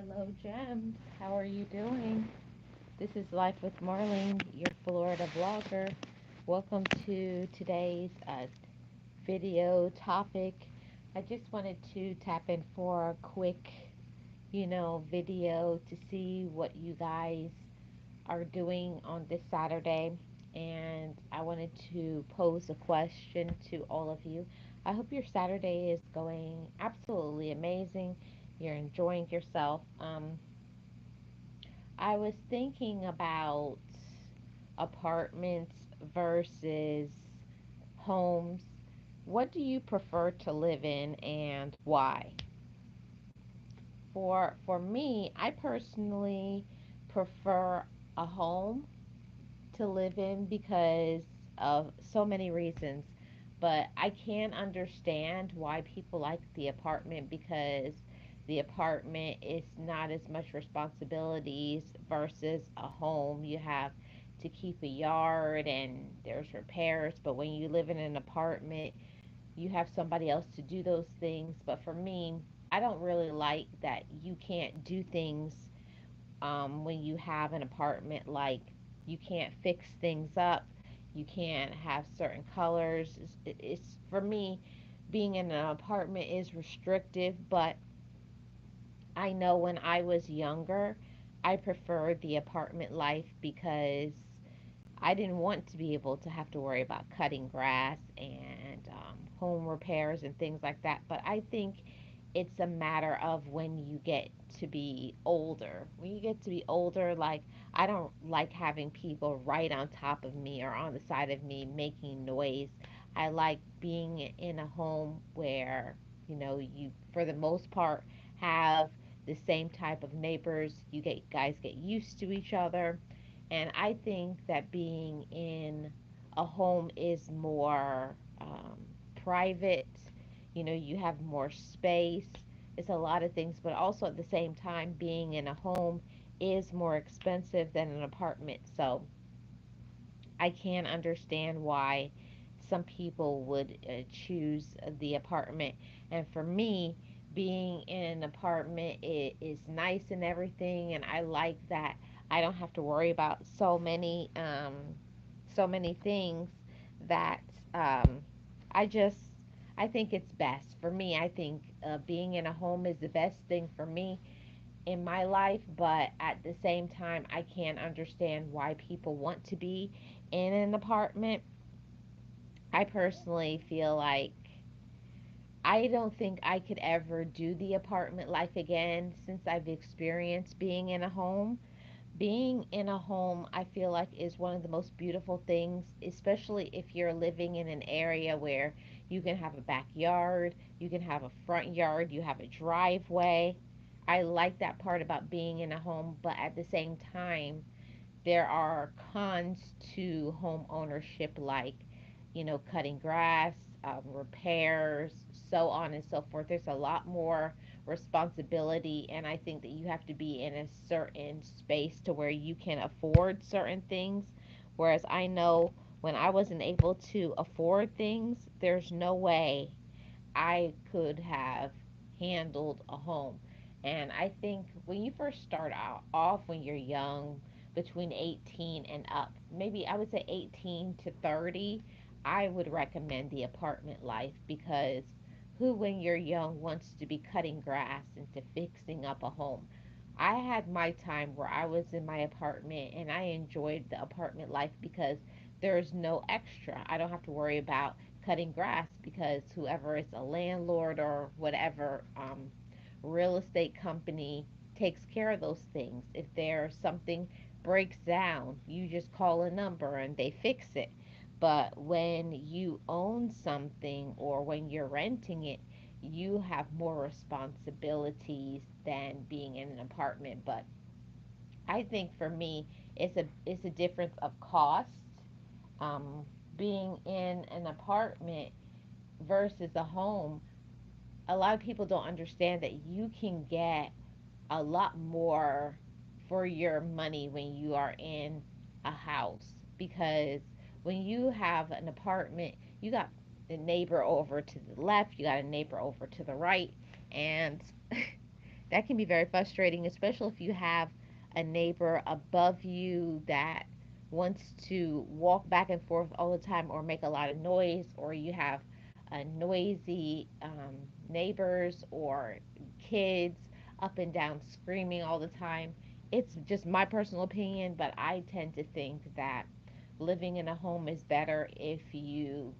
Hello, Gems. How are you doing? This is Life with Marlene, your Florida blogger. Welcome to today's video topic. I just wanted to tap in for a quick, video to see what you guys are doing on this Saturday. And I wanted to pose a question to all of you. I hope your Saturday is going absolutely amazing. You're enjoying yourself. I was thinking about apartments versus homes. What do you prefer to live in and why? For me, I personally prefer a home to live in because of so many reasons. But I can understand why people like the apartment because the apartment is not as much responsibilities versus a home. You have to keep a yard and there's repairs, but when you live in an apartment, you have somebody else to do those things. But for me, I don't really like that you can't do things when you have an apartment, like you can't fix things up, you can't have certain colors. It's for me, being in an apartment is restrictive, but I know when I was younger, I preferred the apartment life because I didn't want to be able to have to worry about cutting grass and home repairs and things like that. But I think it's a matter of when you get to be older. When you get to be older, like I don't like having people right on top of me or on the side of me making noise. I like being in a home where, you for the most part have the same type of neighbors. You get guys get used to each other. And I think that being in a home is more private. You have more space. It's a lot of things, but also at the same time, being in a home is more expensive than an apartment. So I can understand why some people would choose the apartment. And for me, being in an apartment is nice and everything, and I like that I don't have to worry about so many things that um, I just I think it's best for me. I think being in a home is the best thing for me in my life, but at the same time, I can understand why people want to be in an apartment. I personally feel like I don't think I could ever do the apartment life again since I've experienced being in a home. Being in a home, I feel like, is one of the most beautiful things, especially if you're living in an area where you can have a backyard, you can have a front yard, you have a driveway. I like that part about being in a home, but at the same time, there are cons to home ownership, like, cutting grass, repairs, so on and so forth. There's a lot more responsibility, and I think that you have to be in a certain space to where you can afford certain things. Whereas I know when I wasn't able to afford things, there's no way I could have handled a home. And I think when you first start out off when you're young, between 18 and up, maybe I would say 18 to 30, I would recommend the apartment life because who, when you're young, wants to be cutting grass and to fixing up a home? I had my time where I was in my apartment and I enjoyed the apartment life because there's no extra. I don't have to worry about cutting grass because whoever is a landlord or whatever real estate company takes care of those things. If there's something breaks down, you just call a number and they fix it. But when you own something or when you're renting it, you have more responsibilities than being in an apartment. But I think for me, it's a difference of cost. Um, Being in an apartment versus a home, a lot of people don't understand that you can get a lot more for your money when you are in a house because when you have an apartment, you got a neighbor over to the left, you got a neighbor over to the right, and That can be very frustrating, especially if you have a neighbor above you that wants to walk back and forth all the time or make a lot of noise, or you have noisy neighbors or kids up and down screaming all the time. It's just my personal opinion, but I tend to think that living in a home is better if you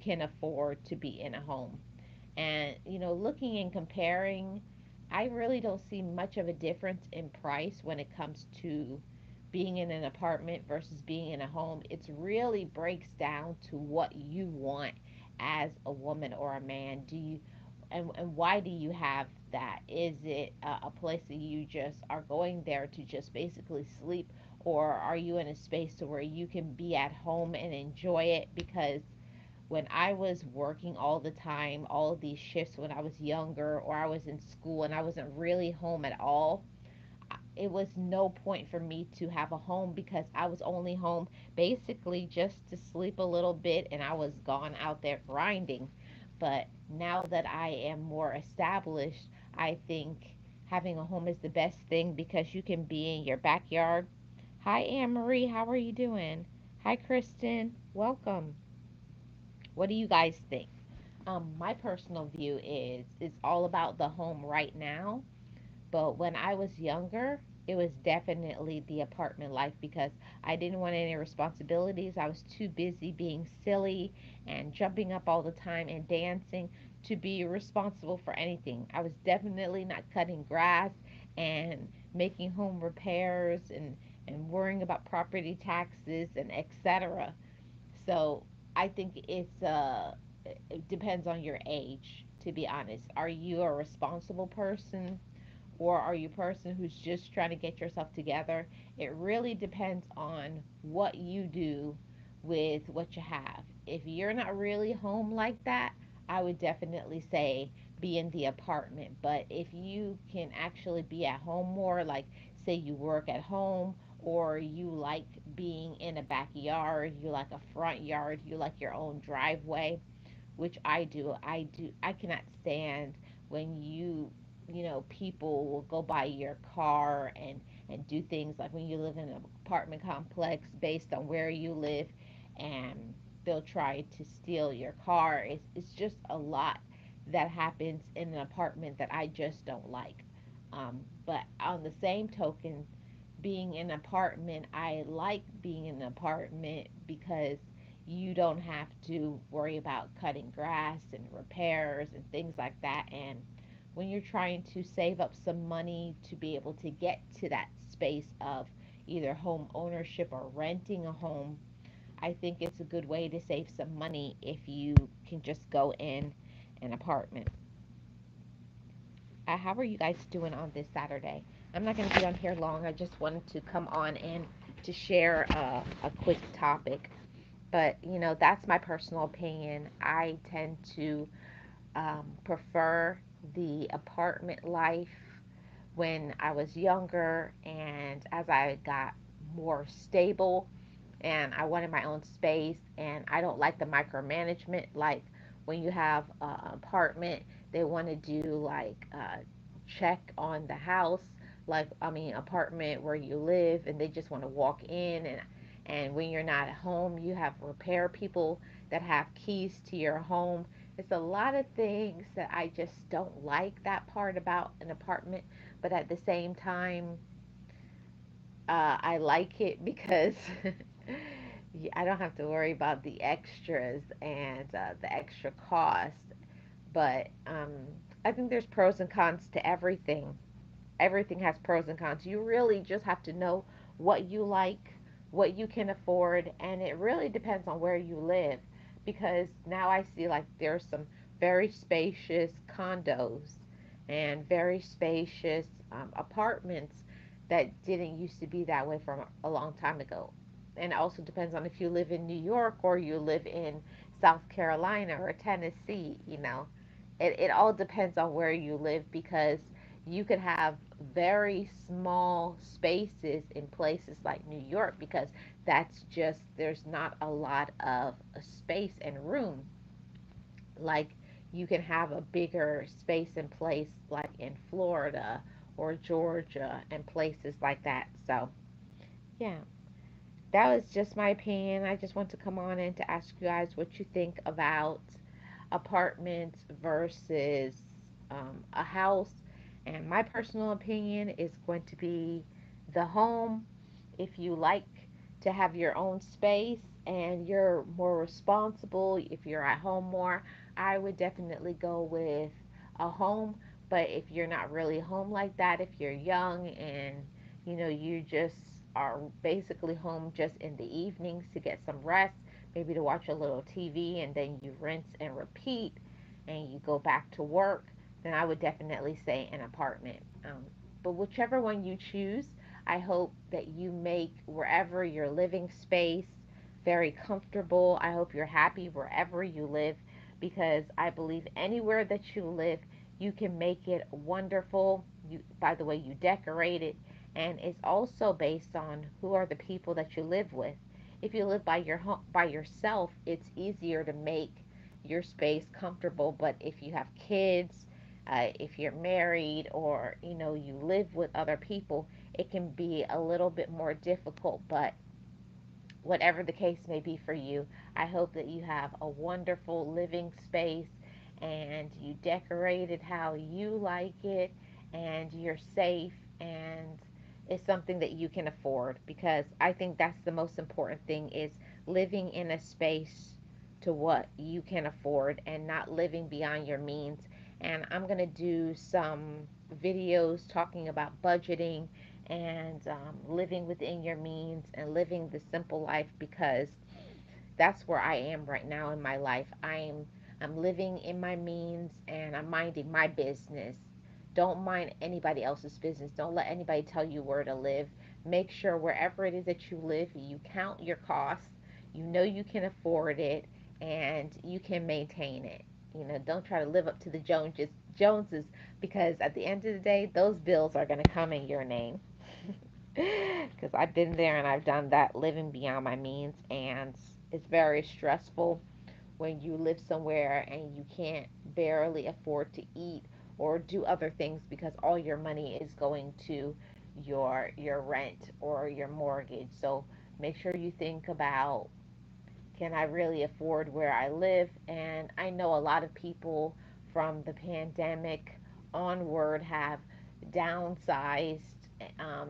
can afford to be in a home. And, looking and comparing, I really don't see much of a difference in price when it comes to being in an apartment versus being in a home. It really breaks down to what you want as a woman or a man. And why do you have that? Is it a place that you just are going there to just basically sleep, or are you in a space to where you can be at home and enjoy it? Because when I was working all the time, all of these shifts when I was younger, or I was in school and I wasn't really home at all, it was no point for me to have a home because I was only home basically just to sleep a little bit and I was gone out there grinding. But now that I am more established, I think having a home is the best thing because you can be in your backyard. Hi, Anne Marie. How are you doing? Hi, Kristen. Welcome. What do you guys think? My personal view is it's all about the home right now. But when I was younger, it was definitely the apartment life because I didn't want any responsibilities. I was too busy being silly and jumping up all the time and dancing to be responsible for anything. I was definitely not cutting grass and making home repairs and worrying about property taxes and etc. So I think it depends on your age, to be honest. Are you a responsible person or are you a person who's just trying to get yourself together? It really depends on what you do with what you have. If you're not really home like that, I would definitely say be in the apartment. But if you can actually be at home more, like say you work at home or you like being in a backyard, you like a front yard, you like your own driveway, which I do. I cannot stand when people will go by your car and do things like when you live in an apartment complex based on where you live, and they'll try to steal your car. It's just a lot that happens in an apartment that I just don't like. But on the same token, being in an apartment, I like being in an apartment because you don't have to worry about cutting grass and repairs and things like that. And when you're trying to save up some money to be able to get to that space of either home ownership or renting a home, I think it's a good way to save some money if you can just go in an apartment. How are you guys doing on this Saturday? I'm not going to be on here long. I just wanted to come on and to share a quick topic. But, that's my personal opinion. I tend to prefer the apartment life when I was younger, and as I got more stable and I wanted my own space, and I don't like the micromanagement. Like when you have an apartment, they want to do like check on the house, like I mean apartment where you live, and they just want to walk in and when you're not at home, you have repair people that have keys to your home. It's a lot of things that I just don't like that part about an apartment, but at the same time, I like it because I don't have to worry about the extras and the extra cost. But I think there's pros and cons to everything. Everything has pros and cons. You really just have to know what you like, what you can afford, and it really depends on where you live. Because now I see like there's some very spacious condos and very spacious apartments that didn't used to be that way from a long time ago. And it also depends on if you live in New York or you live in South Carolina or Tennessee. It all depends on where you live because you could have very small spaces in places like New York because there's not a lot of space and room. Like you can have a bigger space and place like in Florida or Georgia and places like that. So, yeah, that was just my opinion. I just want to come on in to ask you guys what you think about apartments versus a house. And my personal opinion is going to be the home. If you like to have your own space and you're more responsible, if you're at home more, I would definitely go with a home. But if you're not really home like that, if you're young and you just are basically home just in the evenings to get some rest, maybe to watch a little TV, and then you rinse and repeat and you go back to work, then I would definitely say an apartment. But whichever one you choose, I hope that you make wherever you're living space very comfortable. I hope you're happy wherever you live, because I believe anywhere that you live, you can make it wonderful. By the way you decorate it, and it's also based on who are the people that you live with. If you live by yourself, it's easier to make your space comfortable. But if you have kids, if you're married, or you live with other people, it can be a little bit more difficult. But whatever the case may be for you, I hope that you have a wonderful living space and you decorate it how you like it, and you're safe, and it's something that you can afford, because I think that's the most important thing, is living in a space to what you can afford and not living beyond your means. And I'm going to do some videos talking about budgeting and living within your means and living the simple life, because that's where I am right now in my life. I'm living in my means and I'm minding my business. Don't mind anybody else's business. Don't let anybody tell you where to live. Make sure wherever it is that you live, you count your costs. You know you can afford it and you can maintain it. Don't try to live up to the Joneses, because at the end of the day, those bills are going to come in your name. Because I've been there and I've done that, living beyond my means, and it's very stressful when you live somewhere and you can't barely afford to eat or do other things, because all your money is going to your rent or your mortgage. So make sure you think about, can I really afford where I live? And I know a lot of people from the pandemic onward have downsized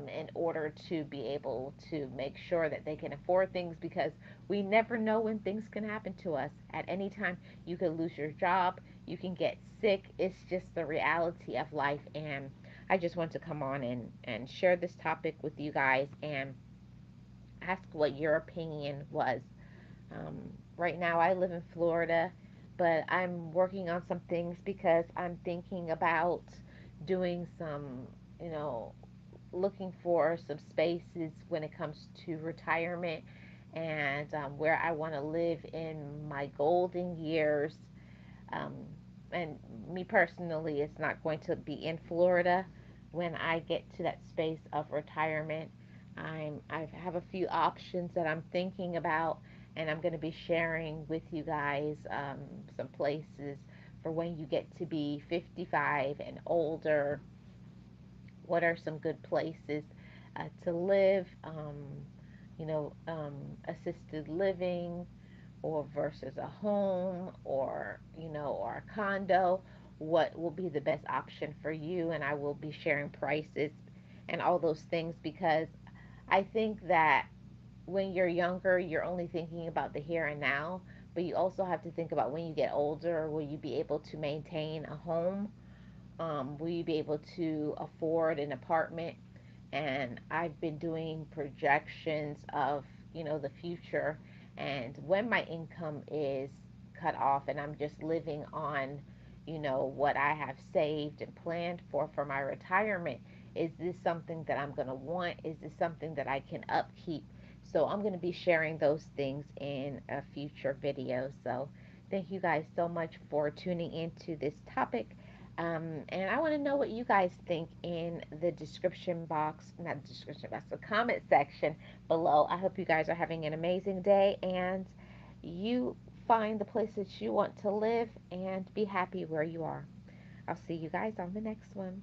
in order to be able to make sure that they can afford things, because we never know when things can happen to us. At any time, you could lose your job, you can get sick. It's just the reality of life. And I just want to come on and share this topic with you guys and ask what your opinion was. Right now, I live in Florida, but I'm working on some things because I'm thinking about doing some, you know, looking for some spaces when it comes to retirement, and where I want to live in my golden years. Um, and me personally, it's not going to be in Florida when I get to that space of retirement. I have a few options that I'm thinking about, and I'm going to be sharing with you guys some places for when you get to be 55 and older. What are some good places to live? Assisted living, or versus a home, or or a condo. What will be the best option for you? And I will be sharing prices and all those things, because I think that when you're younger, you're only thinking about the here and now, but you also have to think about when you get older, will you be able to maintain a home? Will you be able to afford an apartment? And I've been doing projections of, the future, and when my income is cut off and I'm just living on, what I have saved and planned for my retirement, is this something that I'm going to want? Is this something that I can upkeep? So I'm going to be sharing those things in a future video. So thank you guys so much for tuning into this topic. And I want to know what you guys think in the description box, not the description box, the comment section below. I hope you guys are having an amazing day, and you find the place that you want to live and be happy where you are. I'll see you guys on the next one.